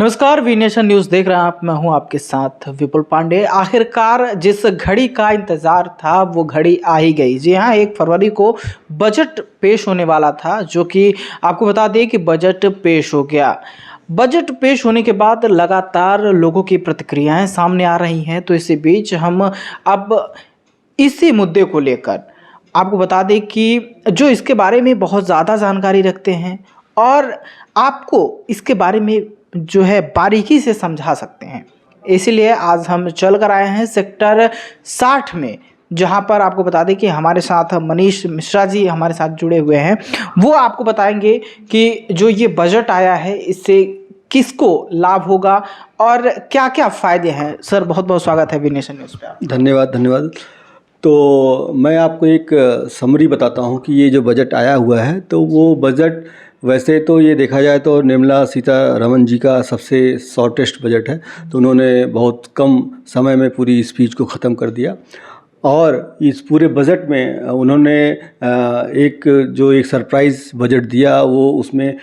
नमस्कार, we nation news देख रहे हैं आप। मैं हूं आपके साथ विपुल पांडे। आखिरकार जिस घड़ी का इंतज़ार था वो घड़ी आ ही गई। जी हां, 1 फरवरी को बजट पेश होने वाला था, जो कि आपको बता दें कि बजट पेश हो गया। बजट पेश होने के बाद लगातार लोगों की प्रतिक्रियाएं सामने आ रही हैं। तो इसी बीच हम अब इसी मुद्दे को लेकर आपको बता दें कि जो इसके बारे में बहुत ज़्यादा जानकारी रखते हैं और आपको इसके बारे में जो है बारीकी से समझा सकते हैं, इसीलिए आज हम चल कर आए हैं सेक्टर 60 में, जहां पर आपको बता दें कि हमारे साथ मनीष मिश्रा जी हमारे साथ जुड़े हुए हैं। वो आपको बताएंगे कि जो ये बजट आया है इससे किसको लाभ होगा और क्या क्या फ़ायदे हैं। सर, बहुत बहुत स्वागत है वी नेशन न्यूज़ पे। धन्यवाद। तो मैं आपको एक समरी बताता हूं कि ये जो बजट आया हुआ है, तो वो बजट वैसे तो ये देखा जाए तो निर्मला सीतारमण जी का सबसे शॉर्टेस्ट बजट है। तो उन्होंने बहुत कम समय में पूरी स्पीच को ख़त्म कर दिया और इस पूरे बजट में उन्होंने एक सरप्राइज़ बजट दिया। वो उसमें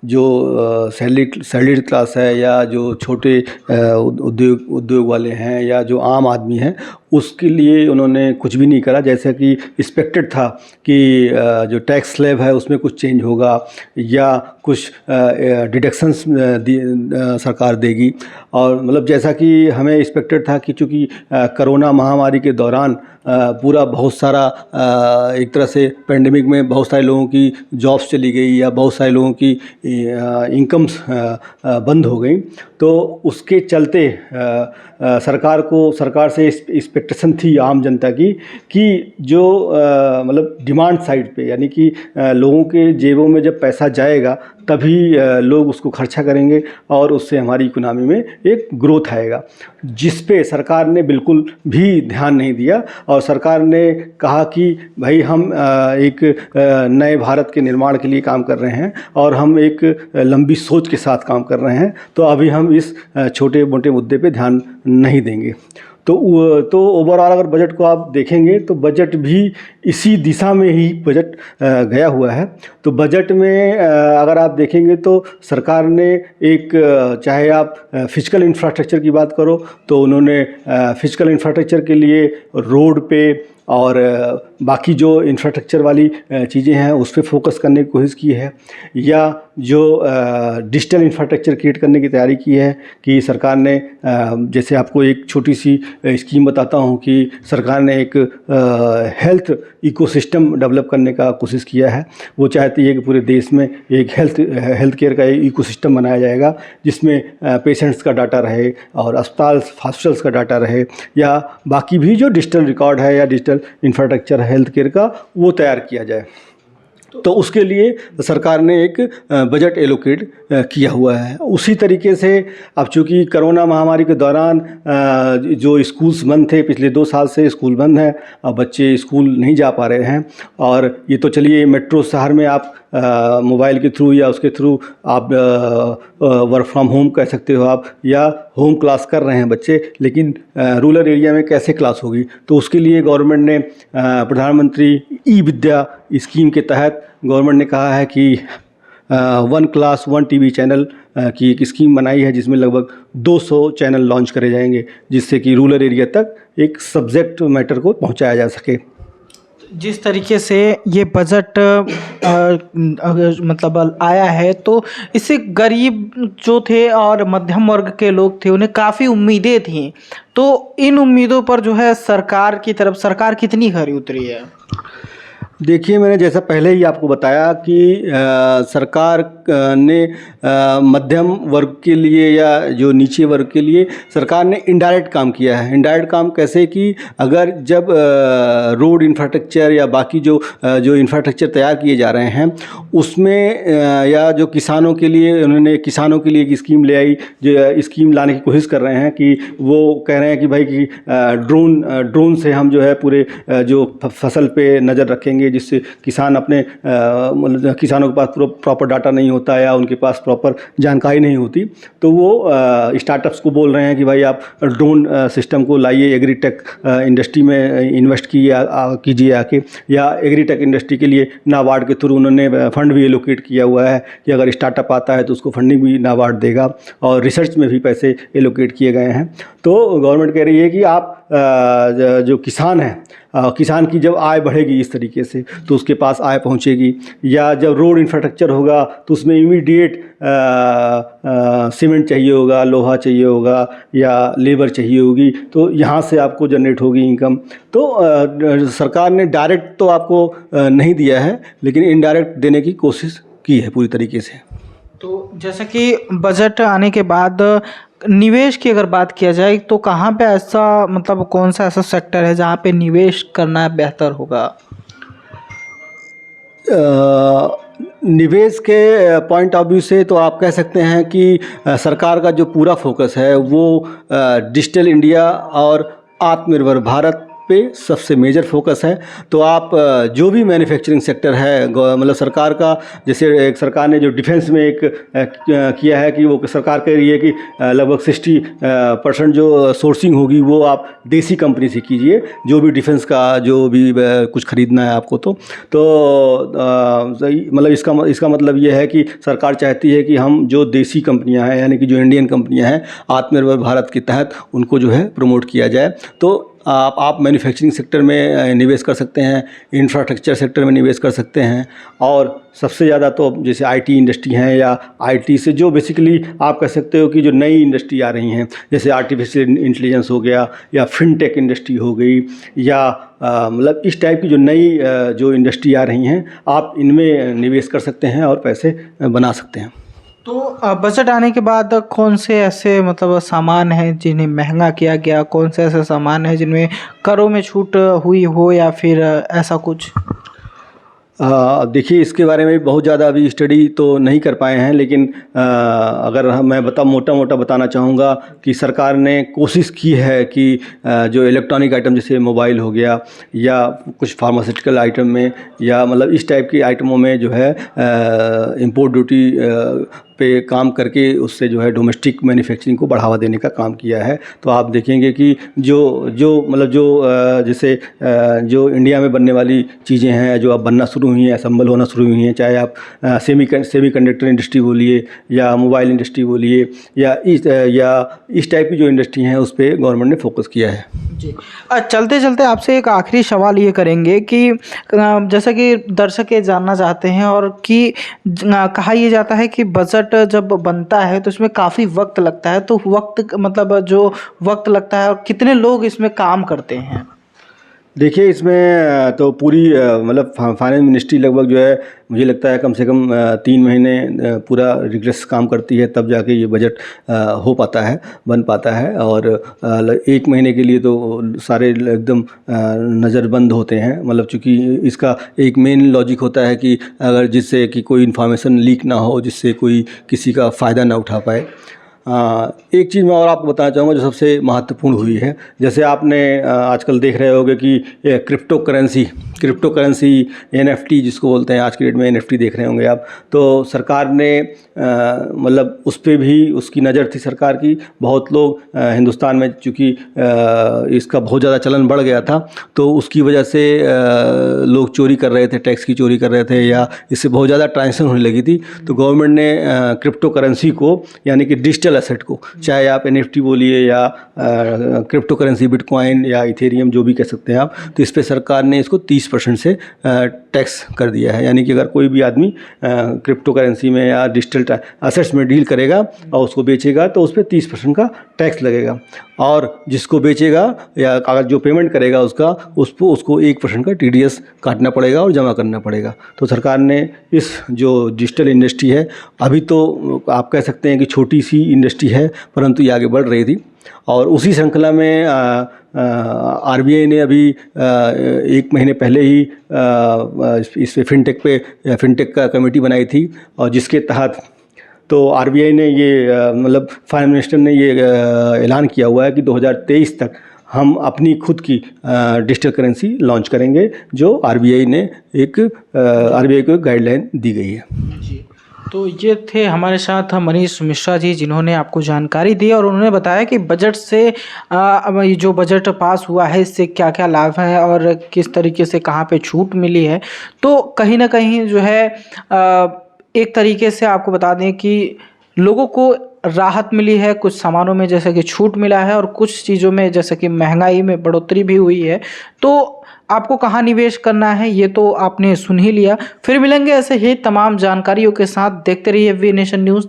जो सैलरीड क्लास है या जो छोटे उद्योग वाले हैं या जो आम आदमी हैं, उसके लिए उन्होंने कुछ भी नहीं करा। जैसा कि एक्सपेक्टेड था कि जो टैक्स स्लैब है उसमें कुछ चेंज होगा या कुछ डिडक्शंस सरकार देगी। और मतलब जैसा कि हमें एक्सपेक्टेड था कि चूँकि कोरोना महामारी के दौरान पूरा बहुत सारा एक तरह से पेंडेमिक में बहुत सारे लोगों की जॉब्स चली गई या बहुत सारे लोगों की इनकम्स बंद हो गई। तो उसके चलते सरकार से एक्सपेक्टेशन थी आम जनता की कि जो मतलब डिमांड साइड पे, यानी कि लोगों के जेबों में जब पैसा जाएगा तभी लोग उसको खर्चा करेंगे और उससे हमारी इकोनॉमी में एक ग्रोथ आएगा, जिस पे सरकार ने बिल्कुल भी ध्यान नहीं दिया। और सरकार ने कहा कि भाई हम एक नए भारत के निर्माण के लिए काम कर रहे हैं और हम एक लंबी सोच के साथ काम कर रहे हैं, तो अभी हम इस छोटे मोटे मुद्दे पे ध्यान नहीं देंगे। तो ओवरऑल अगर बजट को आप देखेंगे तो बजट भी इसी दिशा में ही बजट गया हुआ है। तो बजट में अगर आप देखेंगे तो सरकार ने चाहे आप फिजिकल इंफ्रास्ट्रक्चर की बात करो तो उन्होंने फिजिकल इंफ्रास्ट्रक्चर के लिए रोड पे और बाकी जो इंफ्रास्ट्रक्चर वाली चीज़ें हैं उस पर फोकस करने की कोशिश की है, या जो डिजिटल इंफ्रास्ट्रक्चर क्रिएट करने की तैयारी की है कि सरकार ने जैसे आपको एक छोटी सी स्कीम बताता हूँ कि सरकार ने एक हेल्थ इकोसिस्टम डेवलप करने का कोशिश किया है। वो चाहती है कि पूरे देश में एक हेल्थ केयर का इकोसिस्टम बनाया जाएगा, जिसमें पेशेंट्स का डाटा रहे और हॉस्पिटल्स का डाटा रहे, या बाकी भी जो डिजिटल रिकॉर्ड है या डिजिटल इंफ्रास्ट्रक्चर हेल्थ केयर का वो तैयार किया जाए। तो उसके लिए सरकार ने एक बजट एलोकेट किया हुआ है। उसी तरीके से अब चूँकि कोरोना महामारी के दौरान जो स्कूल्स बंद थे, पिछले 2 साल से स्कूल बंद हैं, अब बच्चे स्कूल नहीं जा पा रहे हैं। और ये तो चलिए मेट्रो शहर में आप मोबाइल के थ्रू या उसके थ्रू आप वर्क फ्रॉम होम कह सकते हो आप, या होम क्लास कर रहे हैं बच्चे, लेकिन रूरल एरिया में कैसे क्लास होगी। तो उसके लिए गवर्नमेंट ने प्रधानमंत्री ई विद्या स्कीम के तहत गवर्नमेंट ने कहा है कि 1 क्लास 1 टीवी चैनल की एक स्कीम बनाई है, जिसमें लगभग 200 चैनल लॉन्च करे जाएंगे, जिससे कि रूरल एरिया तक एक सब्जेक्ट मैटर को पहुंचाया जा सके। जिस तरीके से ये बजट मतलब आया है, तो इससे गरीब जो थे और मध्यम वर्ग के लोग थे उन्हें काफ़ी उम्मीदें थीं। तो इन उम्मीदों पर जो है सरकार की तरफ सरकार कितनी खरी उतरी है? देखिए, मैंने जैसा पहले ही आपको बताया कि सरकार ने मध्यम वर्ग के लिए या जो नीचे वर्ग के लिए सरकार ने इनडायरेक्ट काम किया है। इनडायरेक्ट काम कैसे कि अगर जब रोड इंफ्रास्ट्रक्चर या बाकी जो इंफ्रास्ट्रक्चर तैयार किए जा रहे हैं उसमें या जो किसानों के लिए उन्होंने किसानों के लिए एक स्कीम ले आई, जो स्कीम लाने की कोशिश कर रहे हैं कि वो कह रहे हैं कि भाई कि ड्रोन से हम जो है पूरे जो फसल पे नज़र रखेंगे है, जिससे किसान अपने मतलब किसानों के पास प्रॉपर डाटा नहीं होता या उनके पास प्रॉपर जानकारी नहीं होती, तो वो स्टार्टअप्स को बोल रहे हैं कि भाई आप ड्रोन सिस्टम को लाइए, एग्रीटेक इंडस्ट्री में इन्वेस्ट कीजिए आके, या एग्रीटेक इंडस्ट्री के लिए नाबार्ड के थ्रू उन्होंने फंड भी एलोकेट किया हुआ है कि अगर स्टार्टअप आता है तो उसको फंडिंग भी नाबार्ड देगा, और रिसर्च में भी पैसे एलोकेट किए गए हैं। तो गवर्नमेंट कह रही है कि आप जो किसान हैं, किसान की जब आय बढ़ेगी इस तरीके से तो उसके पास आय पहुंचेगी, या जब रोड इंफ्रास्ट्रक्चर होगा तो उसमें इमीडिएट सीमेंट चाहिए होगा, लोहा चाहिए होगा या लेबर चाहिए होगी, तो यहाँ से आपको जनरेट होगी इनकम। तो सरकार ने डायरेक्ट तो आपको नहीं दिया है, लेकिन इनडायरेक्ट देने की कोशिश की है पूरी तरीके से। तो जैसे कि बजट आने के बाद निवेश की अगर बात किया जाए तो कहाँ पे ऐसा मतलब कौन सा ऐसा सेक्टर है जहाँ पे निवेश करना बेहतर होगा? निवेश के पॉइंट ऑफ व्यू से तो आप कह सकते हैं कि सरकार का जो पूरा फोकस है वो डिजिटल इंडिया और आत्मनिर्भर भारत पे सबसे मेजर फोकस है। तो आप जो भी मैन्युफैक्चरिंग सेक्टर है, मतलब सरकार का, जैसे एक सरकार ने जो डिफेंस में एक किया है कि वो सरकार कह रही है कि लगभग 60% जो सोर्सिंग होगी वो आप देसी कंपनी से कीजिए, जो भी डिफेंस का जो भी कुछ खरीदना है आपको। तो मतलब इसका मतलब ये है कि सरकार चाहती है कि हम जो देसी कंपनियां हैं, यानी कि जो इंडियन कंपनियां हैं, आत्मनिर्भर भारत के तहत उनको जो है प्रमोट किया जाए। तो आप मैन्युफैक्चरिंग सेक्टर में निवेश कर सकते हैं, इंफ्रास्ट्रक्चर सेक्टर में निवेश कर सकते हैं, और सबसे ज़्यादा तो जैसे आईटी इंडस्ट्री हैं, या आईटी से जो बेसिकली आप कह सकते हो कि जो नई इंडस्ट्री आ रही हैं, जैसे आर्टिफिशियल इंटेलिजेंस हो गया, या फिनटेक इंडस्ट्री हो गई, या मतलब इस टाइप की जो नई जो इंडस्ट्री आ रही हैं, आप इनमें निवेश कर सकते हैं और पैसे बना सकते हैं। तो बजट आने के बाद कौन से ऐसे मतलब सामान हैं जिन्हें महंगा किया गया, कौन से ऐसे सामान हैं जिनमें करों में छूट हुई हो, या फिर ऐसा कुछ? देखिए, इसके बारे में बहुत ज़्यादा अभी स्टडी तो नहीं कर पाए हैं, लेकिन अगर मैं मोटा मोटा बताना चाहूँगा कि सरकार ने कोशिश की है कि जो इलेक्ट्रॉनिक आइटम जैसे मोबाइल हो गया, या कुछ फार्मास्यूटिकल आइटम में, या मतलब इस टाइप के आइटमों में जो है इंपोर्ट ड्यूटी पे काम करके उससे जो है डोमेस्टिक मैन्युफैक्चरिंग को बढ़ावा देने का काम किया है। तो आप देखेंगे कि जैसे जो इंडिया में बनने वाली चीज़ें हैं, जो अब बनना शुरू हुई हैं, असम्बल होना शुरू हुई हैं, चाहे आप सेमीकंडक्टर इंडस्ट्री बोलिए, या मोबाइल इंडस्ट्री बोलिए, या इस टाइप की जो इंडस्ट्री हैं, उस पर गवर्नमेंट ने फोकस किया है। जी, चलते चलते आपसे एक आखिरी सवाल ये करेंगे कि जैसा कि दर्शक ये जानना चाहते हैं, और कि कहा यह जाता है कि बजट जब बनता है तो इसमें काफ़ी वक्त लगता है, तो वक्त मतलब जो वक्त लगता है और कितने लोग इसमें काम करते हैं? देखिए, इसमें तो पूरी मतलब फाइनेंस मिनिस्ट्री लगभग जो है, मुझे लगता है कम से कम 3 महीने पूरा रिग्रेस काम करती है, तब जाके ये बजट हो पाता है, बन पाता है। और 1 महीने के लिए तो सारे एकदम नज़रबंद होते हैं, मतलब चूँकि इसका एक मेन लॉजिक होता है कि अगर जिससे कि कोई इन्फॉर्मेशन लीक ना हो, जिससे कोई किसी का फ़ायदा ना उठा पाए। एक चीज़ मैं और आपको बताना चाहूँगा जो सबसे महत्वपूर्ण हुई है, जैसे आपने आजकल देख रहे होंगे कि क्रिप्टो करेंसी NFT जिसको बोलते हैं, आज की डेट में NFT देख रहे होंगे आप। तो सरकार ने मतलब उस पर भी उसकी नज़र थी सरकार की। बहुत लोग हिंदुस्तान में चूँकि इसका बहुत ज़्यादा चलन बढ़ गया था, तो उसकी वजह से लोग चोरी कर रहे थे, टैक्स की चोरी कर रहे थे, या इससे बहुत ज़्यादा ट्रांजैक्शन होने लगी थी। तो गवर्नमेंट ने क्रिप्टो करेंसी को, यानी कि डिजिटल एसेट को, चाहे आप NFT बोलिए या क्रिप्टो करेंसी, बिटकॉइन या इथेरियम, जो भी कह सकते हैं आप, तो इस पर सरकार ने इसको 30% से टैक्स कर दिया है। यानी कि अगर कोई भी आदमी क्रिप्टो करेंसी में या डिजिटल एसेट्स में डील करेगा और उसको बेचेगा, तो उस पर 30% का टैक्स लगेगा, और जिसको बेचेगा या अगर जो पेमेंट करेगा उसको 1% का TDS काटना पड़ेगा और जमा करना पड़ेगा। तो सरकार ने इस जो डिजिटल इंडस्ट्री है, अभी तो आप कह सकते हैं कि छोटी सी इंडस्ट्री है, परंतु ये आगे बढ़ रही थी। और उसी श्रृंखला में RBI ने अभी 1 महीने पहले ही इस पे फिनटेक का कमेटी बनाई थी, और जिसके तहत तो RBI ने ये मतलब फाइनेंस मिनिस्टर ने ये ऐलान किया हुआ है कि 2023 तक हम अपनी खुद की डिजिटल करेंसी लॉन्च करेंगे, जो आरबीआई ने आरबीआई को गाइडलाइन दी गई है। जी, तो ये थे हमारे साथ मनीष मिश्रा जी, जिन्होंने आपको जानकारी दी और उन्होंने बताया कि बजट से ये जो बजट पास हुआ है इससे क्या क्या लाभ है और किस तरीके से कहाँ पे छूट मिली है। तो कहीं ना कहीं जो है एक तरीके से आपको बता दें कि लोगों को राहत मिली है, कुछ सामानों में जैसे कि छूट मिला है और कुछ चीज़ों में जैसे कि महंगाई में बढ़ोतरी भी हुई है। तो आपको कहाँ निवेश करना है ये तो आपने सुन ही लिया। फिर मिलेंगे ऐसे ही तमाम जानकारियों के साथ, देखते रहिए वी नेशन न्यूज़।